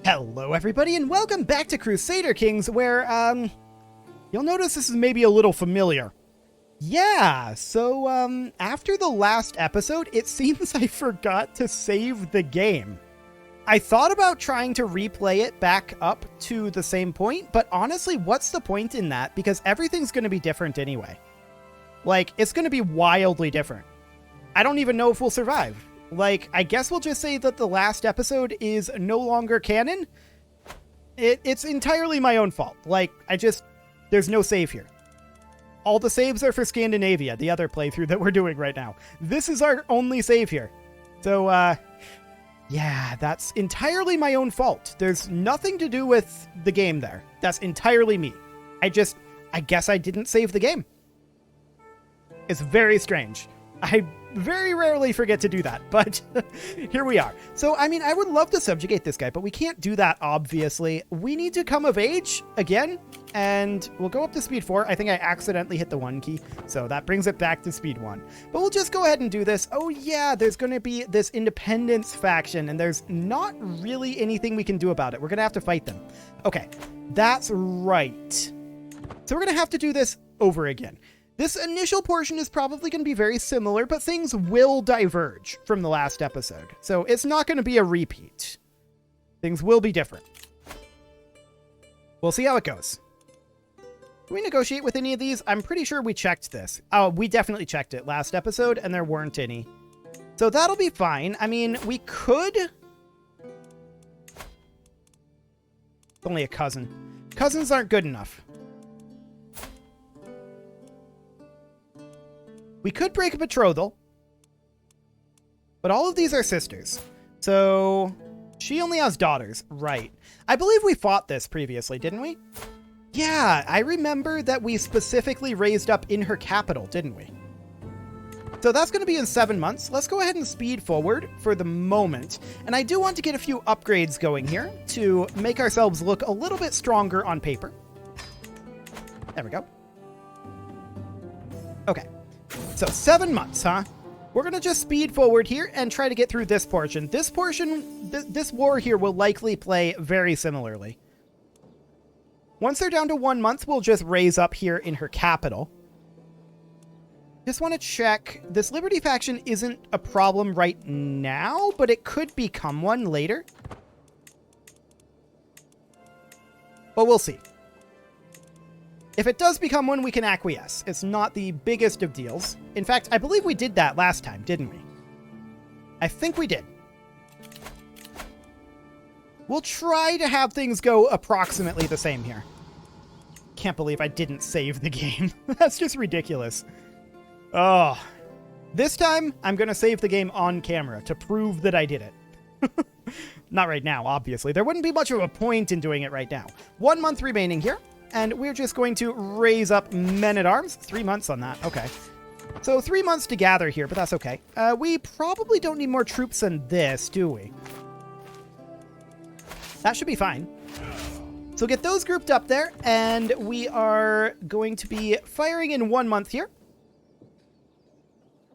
Hello everybody and welcome back to Crusader Kings, where, you'll notice this is maybe a little familiar. Yeah, so, after the last episode, it seems I forgot to save the game. I thought about trying to replay it back up to the same point, but honestly, what's the point in that? Because everything's going to be different anyway. Like, it's going to be wildly different. I don't even know if we'll survive. Like, I guess we'll just say that the last episode is no longer canon. It's entirely my own fault. Like, there's no save here. All the saves are for Scandinavia, the other playthrough that we're doing right now. This is our only save here. So, yeah, that's entirely my own fault. There's nothing to do with the game there. That's entirely me. I guess I didn't save the game. It's very strange. I very rarely forget to do that, but here we are. So, I mean, I would love to subjugate this guy, but we can't do that, obviously. We need to come of age again, and we'll go up to speed 4. I think I accidentally hit the 1 key, so that brings it back to speed 1. But we'll just go ahead and do this. Oh yeah, there's going to be this independence faction, and there's not really anything we can do about it. We're going to have to fight them. Okay, that's right. So we're going to have to do this over again. This initial portion is probably going to be very similar, but things will diverge from the last episode. So it's not going to be a repeat. Things will be different. We'll see how it goes. Can we negotiate with any of these? I'm pretty sure we checked this. Oh, we definitely checked it last episode, and there weren't any. So that'll be fine. I mean, we could... It's only a cousin. Cousins aren't good enough. We could break a betrothal, but all of these are sisters. So she only has daughters, right? I believe we fought this previously, didn't we? Yeah, I remember that we specifically raised up in her capital, didn't we? So that's going to be in 7 months. Let's go ahead and speed forward for the moment. And I do want to get a few upgrades going here to make ourselves look a little bit stronger on paper. There we go. Okay. So 7 months, huh? We're going to just speed forward here and try to get through this portion. This war here will likely play very similarly. Once they're down to 1 month, we'll just raise up here in her capital. Just want to check. This Liberty faction isn't a problem right now, but it could become one later. But we'll see. If it does become one, we can acquiesce. It's not the biggest of deals. In fact, I believe we did that last time, didn't we? I think we did. We'll try to have things go approximately the same here. Can't believe I didn't save the game. That's just ridiculous. Oh. This time, I'm going to save the game on camera to prove that I did it. Not right now, obviously. There wouldn't be much of a point in doing it right now. 1 month remaining here. And we're just going to raise up men-at-arms. 3 months on that. Okay. So 3 months to gather here, but that's okay. We probably don't need more troops than this, do we? That should be fine. So get those grouped up there, and we are going to be firing in 1 month here.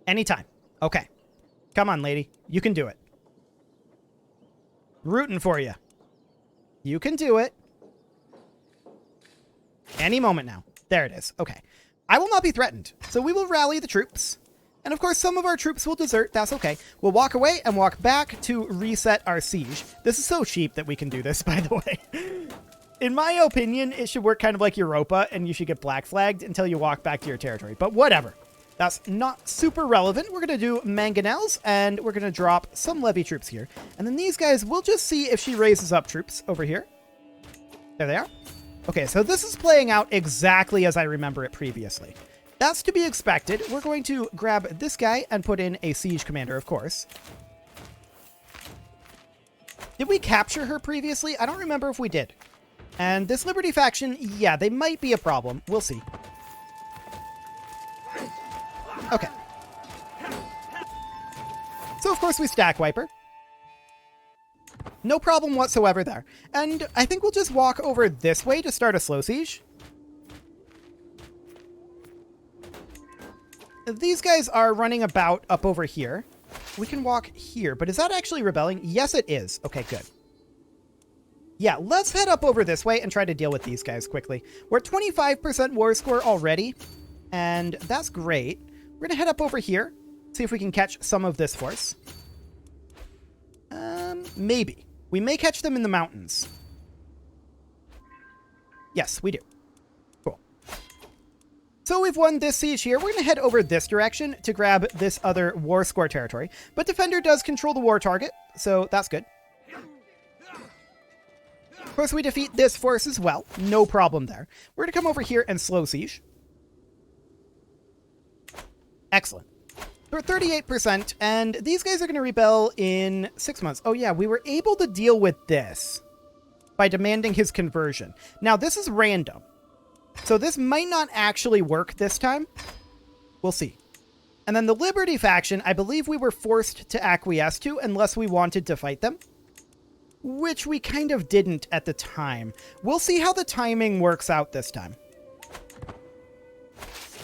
Anytime. Okay. Come on, lady. You can do it. Rooting for you. You can do it. Any moment now. There it is. Okay. I will not be threatened. So we will rally the troops. And of course, some of our troops will desert. That's okay. We'll walk away and walk back to reset our siege. This is so cheap that we can do this, by the way. In my opinion, it should work kind of like Europa, and you should get black flagged until you walk back to your territory. But whatever. That's not super relevant. We're going to do mangonels, and we're going to drop some levy troops here. And then these guys, we'll just see if she raises up troops over here. There they are. Okay, so this is playing out exactly as I remember it previously. That's to be expected. We're going to grab this guy and put in a siege commander, of course. Did we capture her previously? I don't remember if we did. And this Liberty faction, yeah, they might be a problem. We'll see. Okay. So, of course, we stack wiper. No problem whatsoever there. And I think we'll just walk over this way to start a slow siege. These guys are running about up over here. We can walk here, but is that actually rebelling? Yes, it is. Okay, good. Yeah, let's head up over this way and try to deal with these guys quickly. We're at 25% war score already, and that's great. We're going to head up over here, see if we can catch some of this force. Maybe. We may catch them in the mountains. Yes, we do. Cool. So we've won this siege here. We're going to head over this direction to grab this other war score territory. But Defender does control the war target, so that's good. Of course, we defeat this force as well. No problem there. We're going to come over here and slow siege. Excellent. We're at 38%, and these guys are going to rebel in 6 months. Oh yeah, we were able to deal with this by demanding his conversion. Now, this is random, so this might not actually work this time. We'll see. And then the Liberty faction, I believe we were forced to acquiesce to unless we wanted to fight them, which we kind of didn't at the time. We'll see how the timing works out this time.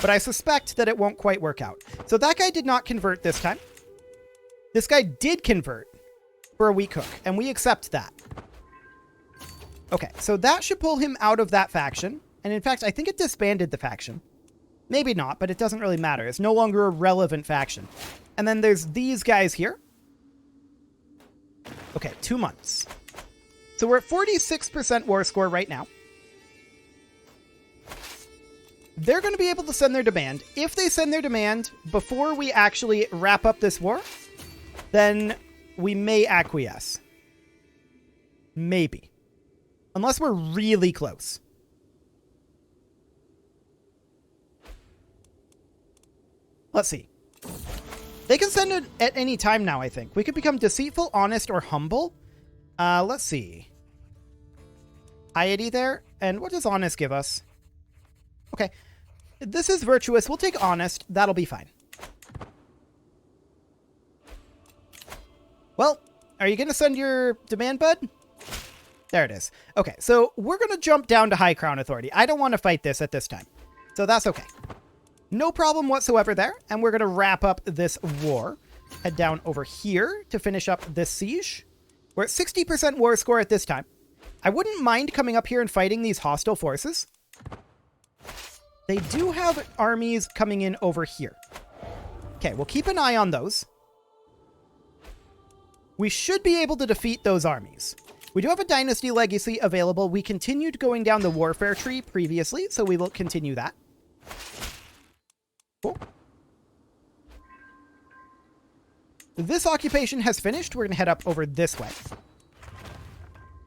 But I suspect that it won't quite work out. So that guy did not convert this time. This guy did convert for a weak hook, and we accept that. Okay, so that should pull him out of that faction. And in fact, I think it disbanded the faction. Maybe not, but it doesn't really matter. It's no longer a relevant faction. And then there's these guys here. Okay, 2 months. So we're at 46% war score right now. They're going to be able to send their demand. If they send their demand before we actually wrap up this war, then we may acquiesce. Maybe. Unless we're really close. Let's see. They can send it at any time now, I think. We could become deceitful, honest, or humble. Let's see. Piety there. And what does honest give us? Okay. This is virtuous. We'll take honest. That'll be fine. Well, are you going to send your demand, bud? There it is. Okay, so we're going to jump down to High Crown Authority. I don't want to fight this at this time. So that's okay. No problem whatsoever there. And we're going to wrap up this war. Head down over here to finish up this siege. We're at 60% war score at this time. I wouldn't mind coming up here and fighting these hostile forces. They do have armies coming in over here. Okay, we'll keep an eye on those. We should be able to defeat those armies. We do have a Dynasty Legacy available. We continued going down the warfare tree previously, so we will continue that. Cool. This occupation has finished. We're going to head up over this way.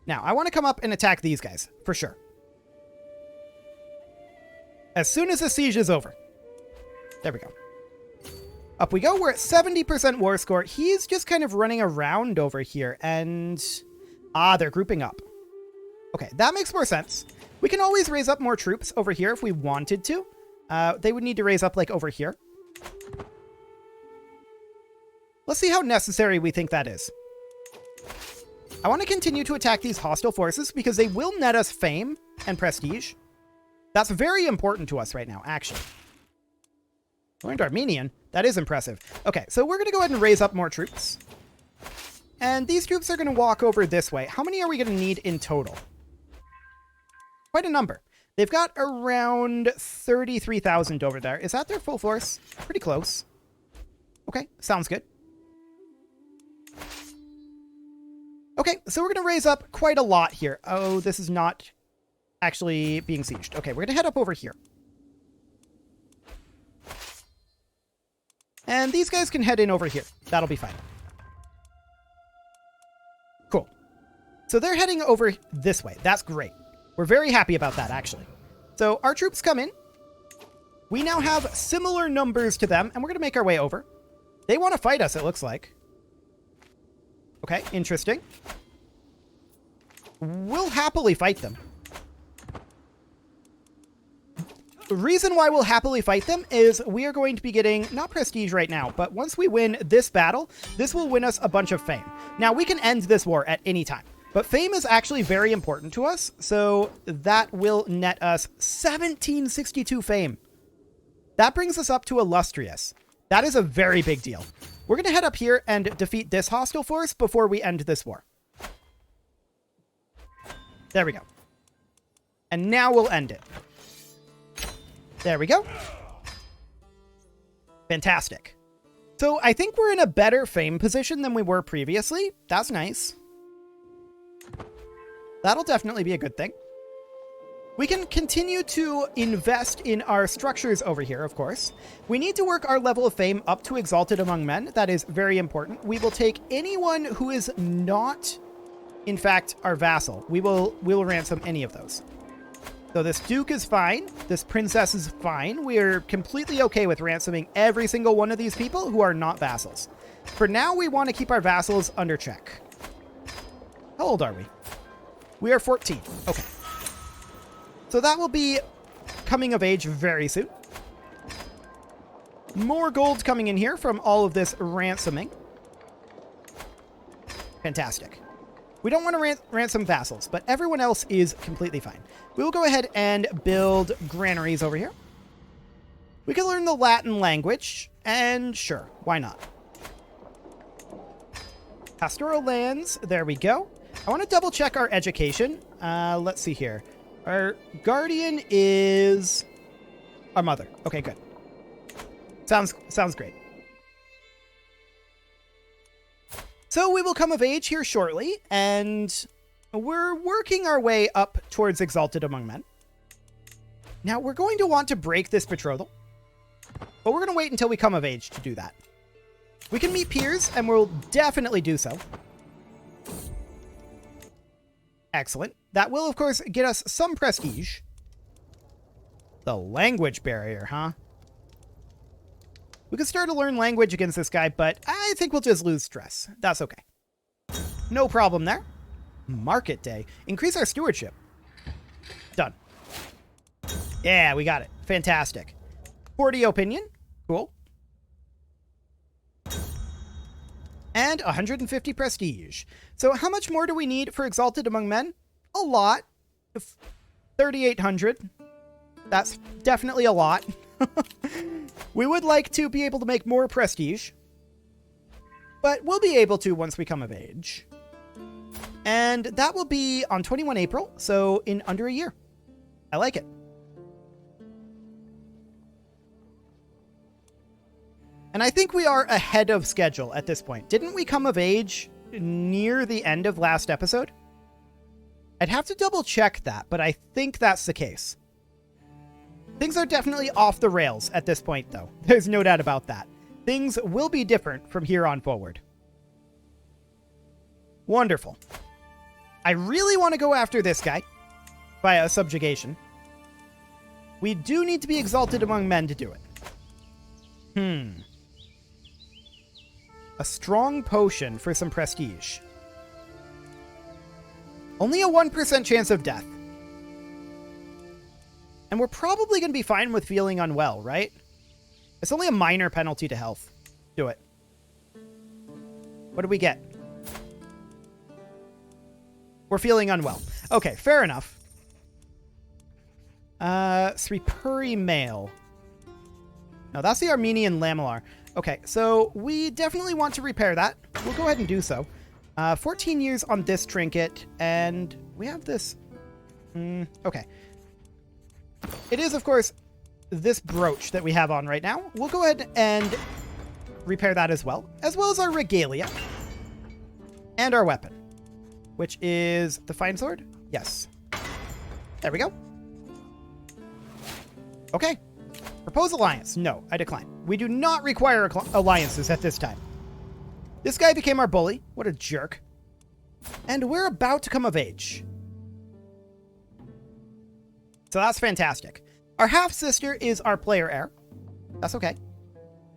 Now, I want to come up and attack these guys, for sure. As soon as the siege is over. There we go. Up we go. We're at 70% war score. He's just kind of running around over here. And... they're grouping up. Okay, that makes more sense. We can always raise up more troops over here if we wanted to. They would need to raise up, like, over here. Let's see how necessary we think that is. I want to continue to attack these hostile forces because they will net us fame and prestige. That's very important to us right now, actually. Learned Armenian. That is impressive. Okay, so we're going to go ahead and raise up more troops. And these troops are going to walk over this way. How many are we going to need in total? Quite a number. They've got around 33,000 over there. Is that their full force? Pretty close. Okay, sounds good. Okay, so we're going to raise up quite a lot here. Oh, this is not actually being sieged. Okay, we're going to head up over here. And these guys can head in over here. That'll be fine. Cool. So they're heading over this way. That's great. We're very happy about that, actually. So our troops come in. We now have similar numbers to them, and we're going to make our way over. They want to fight us, it looks like. Okay, interesting. We'll happily fight them. The reason why we'll happily fight them is we are going to be getting, not prestige right now, but once we win this battle, this will win us a bunch of fame. Now, we can end this war at any time, but fame is actually very important to us, so that will net us 1762 fame. That brings us up to illustrious. That is a very big deal. We're going to head up here and defeat this hostile force before we end this war. There we go. And now we'll end it. There we go. Fantastic. So I think we're in a better fame position than we were previously. That's nice. That'll definitely be a good thing. We can continue to invest in our structures over here, of course. We need to work our level of fame up to Exalted Among Men. That is very important. We will take anyone who is not, in fact, our vassal. We will ransom any of those. So this Duke is fine. This Princess is fine. We are completely okay with ransoming every single one of these people who are not vassals. For now, we want to keep our vassals under check. How old are we? We are 14. Okay. So that will be coming of age very soon. More gold coming in here from all of this ransoming. Fantastic. We don't want to ransom vassals, but everyone else is completely fine. We will go ahead and build granaries over here. We can learn the Latin language, and sure, why not? Pastoral lands, there we go. I want to double check our education. Let's see here. Our guardian is our mother. Okay, good. Sounds great. So we will come of age here shortly, and we're working our way up towards Exalted Among Men. Now, we're going to want to break this betrothal, but we're going to wait until we come of age to do that. We can meet peers, and we'll definitely do so. Excellent. That will, of course, get us some prestige. The language barrier, huh? We could start to learn language against this guy, but I think we'll just lose stress. That's okay. No problem there. Market day. Increase our stewardship. Done. Yeah, we got it. Fantastic. 40 opinion. Cool. And 150 prestige. So how much more do we need for Exalted Among Men? A lot. 3,800. That's definitely a lot. We would like to be able to make more prestige, but we'll be able to once we come of age. And that will be on 21 April, so in under a year. I like it. And I think we are ahead of schedule at this point. Didn't we come of age near the end of last episode? I'd have to double check that, but I think that's the case. Things are definitely off the rails at this point, though. There's no doubt about that. Things will be different from here on forward. Wonderful. I really want to go after this guy via subjugation. We do need to be Exalted Among Men to do it. A strong potion for some prestige. Only a 1% chance of death. And we're probably going to be fine with feeling unwell, right? It's only a minor penalty to health. Do it. What do we get? We're feeling unwell. Okay, fair enough. Sripuri male. No, that's the Armenian Lamellar. Okay, so we definitely want to repair that. We'll go ahead and do so. 14 years on this trinket, and we have this... okay. It is, of course, this brooch that we have on right now. We'll go ahead and repair that as well as our regalia and our weapon, which is the fine sword. Yes. There we go. Okay. Propose alliance. No, I decline. We do not require alliances at this time. This guy became our bully. What a jerk. And we're about to come of age. So that's fantastic. Our half-sister is our player heir. That's okay.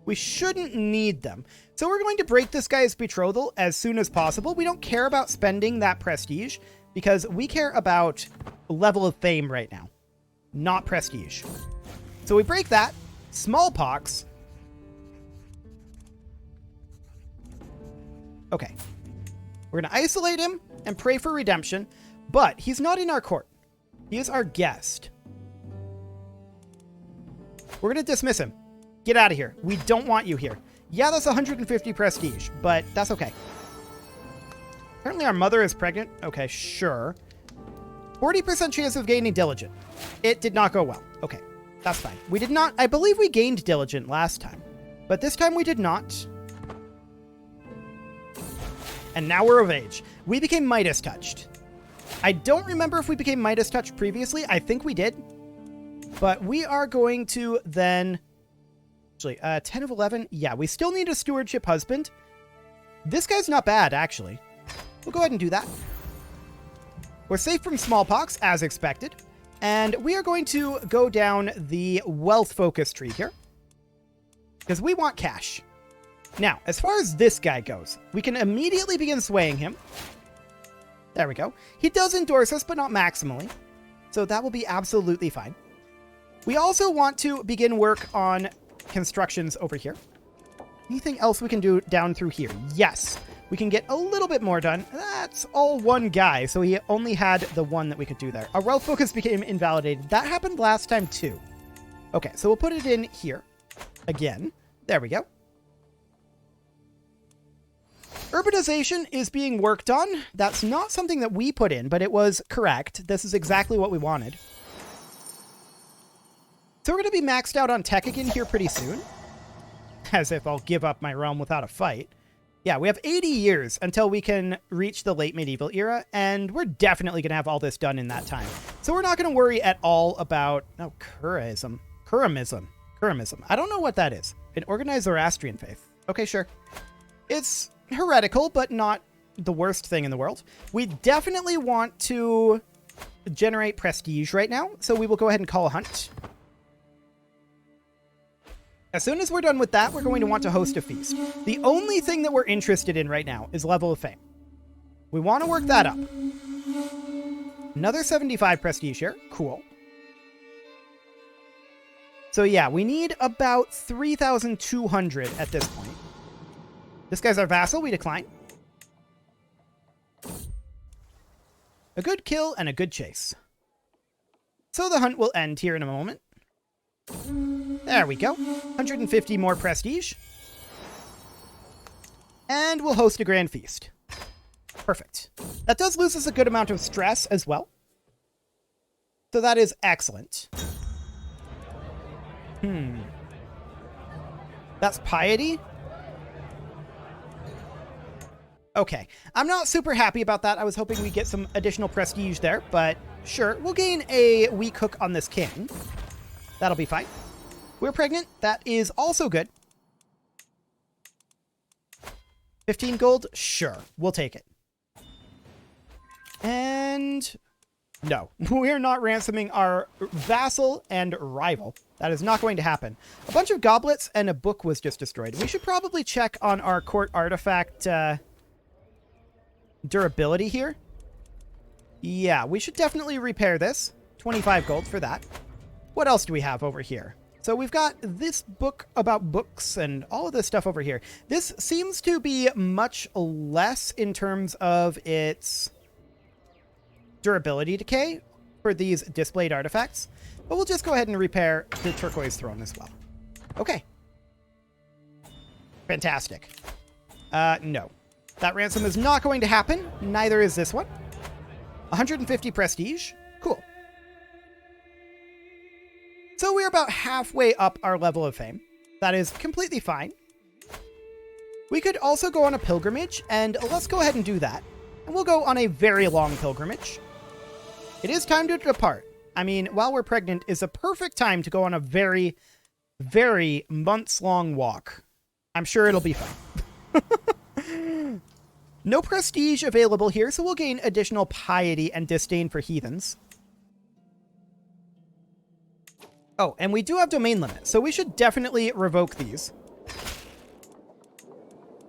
We shouldn't need them. So we're going to break this guy's betrothal as soon as possible. We don't care about spending that prestige because we care about level of fame right now, not prestige. So we break that. Smallpox. Okay. We're going to isolate him and pray for redemption, but he's not in our court. He is our guest. We're going to dismiss him. Get out of here. We don't want you here. Yeah, that's 150 prestige, but that's okay. Apparently our mother is pregnant. Okay, sure. 40% chance of gaining diligent. It did not go well. Okay, that's fine. We did not... I believe we gained diligent last time, but this time we did not. And now we're of age. We became Midas touched. I don't remember if we became Midas touched previously. I think we did. But we are going to then... Actually, 10 of 11. Yeah, we still need a stewardship husband. This guy's not bad, actually. We'll go ahead and do that. We're safe from smallpox, as expected. And we are going to go down the wealth focus tree here. Because we want cash. Now, as far as this guy goes, we can immediately begin swaying him. There we go. He does endorse us, but not maximally. So that will be absolutely fine. We also want to begin work on constructions over here. Anything else we can do down through here? Yes. We can get a little bit more done. That's all one guy, so he only had the one that we could do there. Our wealth focus became invalidated. That happened last time too. Okay, so we'll put it in here. Again. There we go. Urbanization is being worked on. That's not something that we put in, but it was correct. This is exactly what we wanted. So we're going to be maxed out on tech again here pretty soon. As if I'll give up my realm without a fight. Yeah, we have 80 years until we can reach the late medieval era, and we're definitely going to have all this done in that time. So we're not going to worry at all about... Oh, Kuramism. I don't know what that is. An organized Zoroastrian faith. Okay, sure. It's heretical, but not the worst thing in the world. We definitely want to generate prestige right now, so we will go ahead and call a hunt. As soon as we're done with that, we're going to want to host a feast. The only thing that we're interested in right now is level of fame. We want to work that up. Another 75 prestige here. Cool. So yeah, we need about 3,200 at this point. This guy's our vassal. We decline. A good kill and a good chase. So the hunt will end here in a moment. There we go. 150 more prestige. And we'll host a grand feast. Perfect. That does lose us a good amount of stress as well. So that is excellent. That's piety? Okay. I'm not super happy about that. I was hoping we'd get some additional prestige there, but sure. We'll gain a weak hook on this king. That'll be fine. We're pregnant. That is also good. 15 gold? Sure. We'll take it. And... no. We're not ransoming our vassal and rival. That is not going to happen. A bunch of goblets and a book was just destroyed. We should probably check on our court artifact durability here. Yeah, we should definitely repair this. 25 gold for that. What else do we have over here? So we've got this book about books and all of this stuff over here. This seems to be much less in terms of its durability decay for these displayed artifacts. But we'll just go ahead and repair the turquoise throne as well. Okay. Fantastic. No. That ransom is not going to happen. Neither is this one. 150 prestige. Cool. So we're about halfway up our level of fame. That is completely fine. We could also go on a pilgrimage, and let's go ahead and do that. And we'll go on a very long pilgrimage. It is time to depart. I mean, while we're pregnant is a perfect time to go on a very, very months-long walk. I'm sure it'll be fun. No prestige available here, so we'll gain additional piety and disdain for heathens. Oh, and we do have domain limits, so we should definitely revoke these.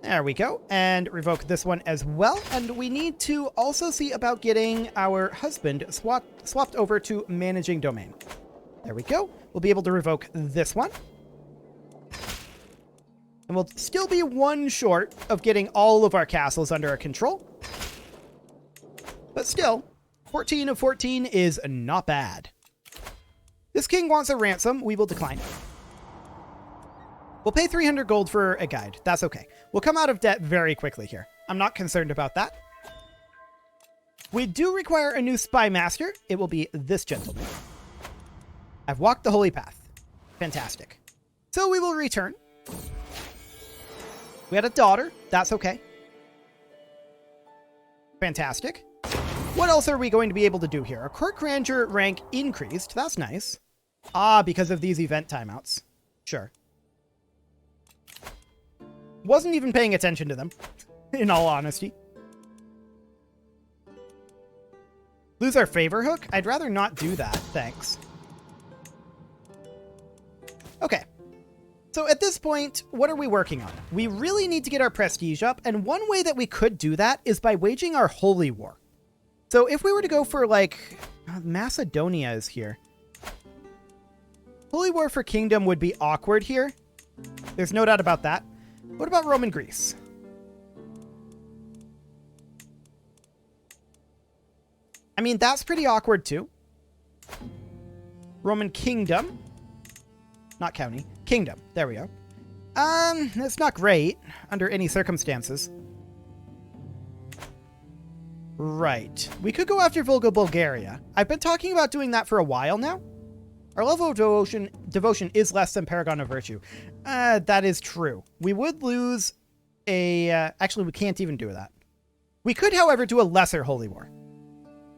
There we go, and revoke this one as well. And we need to also see about getting our husband swapped over to managing domain. There we go. We'll be able to revoke this one. And we'll still be one short of getting all of our castles under our control. But still, 14 of 14 is not bad. This king wants a ransom. We will decline. We'll pay 300 gold for a guide. That's okay. We'll come out of debt very quickly here. I'm not concerned about that. We do require a new spy master. It will be this gentleman. I've walked the holy path. Fantastic. So we will return. We had a daughter. That's okay. Fantastic. What else are we going to be able to do here? Our court grandeur rank increased. That's nice. Ah, because of these event timeouts. Sure. Wasn't even paying attention to them, in all honesty. Lose our favor hook? I'd rather not do that, thanks. Okay. So at this point, what are we working on? We really need to get our prestige up, and one way that we could do that is by waging our holy war. So if we were to go for, like, Macedonia is here. Holy war for kingdom would be awkward here. There's no doubt about that. What about Roman Greece? I mean, that's pretty awkward too. Roman kingdom. Not county. Kingdom. There we go. It's not great under any circumstances. Right. We could go after Volga, Bulgaria. I've been talking about doing that for a while now. Our level of devotion is less than Paragon of Virtue. That is true. We would lose a... actually, we can't even do that. We could, however, do a lesser Holy War.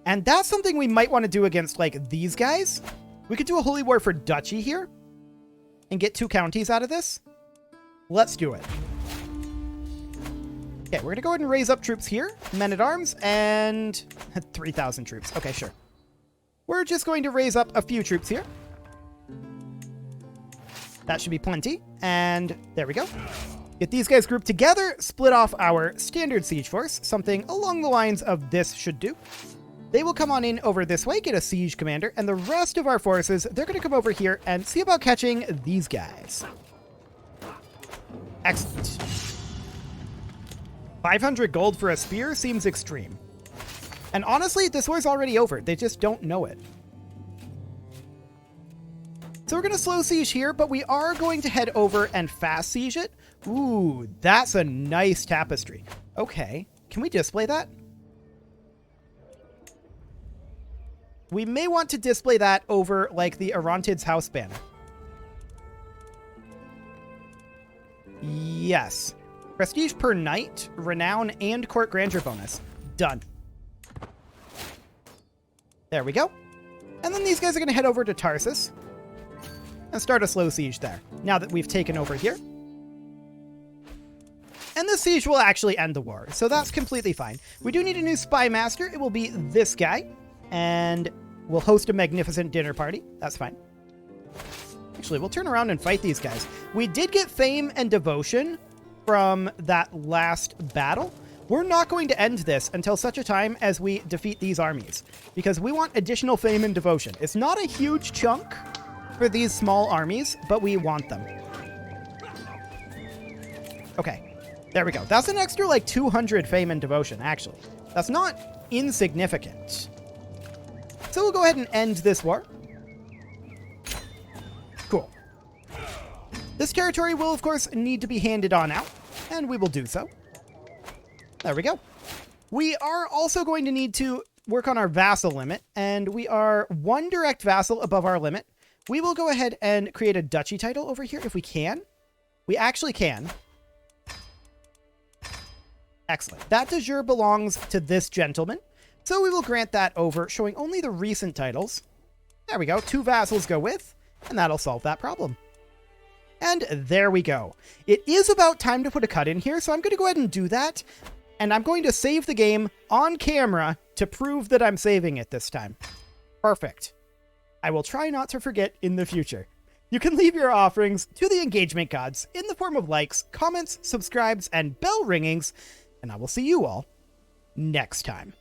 And that's something we might want to do against, like, these guys. We could do a Holy War for Duchy here. And get 2 counties out of this. Let's do it. Okay, we're going to go ahead and raise up troops here. Men-at-Arms and 3,000 troops. Okay, sure. We're just going to raise up a few troops here. That should be plenty. And there we go. Get these guys grouped together, split off our standard siege force. Something along the lines of this should do. They will come on in over this way, get a siege commander, and the rest of our forces, they're going to come over here and see about catching these guys. Excellent. 500 gold for a spear seems extreme. And honestly, this war's already over. They just don't know it. So we're going to slow siege here, but we are going to head over and fast siege it. Ooh, that's a nice tapestry. Okay, can we display that? We may want to display that over, like, the Arontids house banner. Yes. Prestige per knight, renown, and court grandeur bonus. Done. There we go. And then these guys are going to head over to Tarsus and start a slow siege there, now that we've taken over here. And this siege will actually end the war, so that's completely fine. We do need a new spy master. It will be this guy, and we'll host a magnificent dinner party. That's fine. Actually, we'll turn around and fight these guys. We did get fame and devotion from that last battle. We're not going to end this until such a time as we defeat these armies, because we want additional fame and devotion. It's not a huge chunk for these small armies, but we want them. Okay, there we go. That's an extra, like, 200 fame and devotion, actually. That's not insignificant. So we'll go ahead and end this war. Cool. This territory will, of course, need to be handed on out, and we will do so. There we go. We are also going to need to work on our vassal limit, and we are 1 direct vassal above our limit. We will go ahead and create a duchy title over here if we can. We actually can. Excellent. That de jure belongs to this gentleman, so we will grant that over, showing only the recent titles. There we go. 2 vassals go with, and that'll solve that problem. And there we go. It is about time to put a cut in here, so I'm going to go ahead and do that. And I'm going to save the game on camera to prove that I'm saving it this time. Perfect. I will try not to forget in the future. You can leave your offerings to the engagement gods in the form of likes, comments, subscribes, and bell ringings, and I will see you all next time.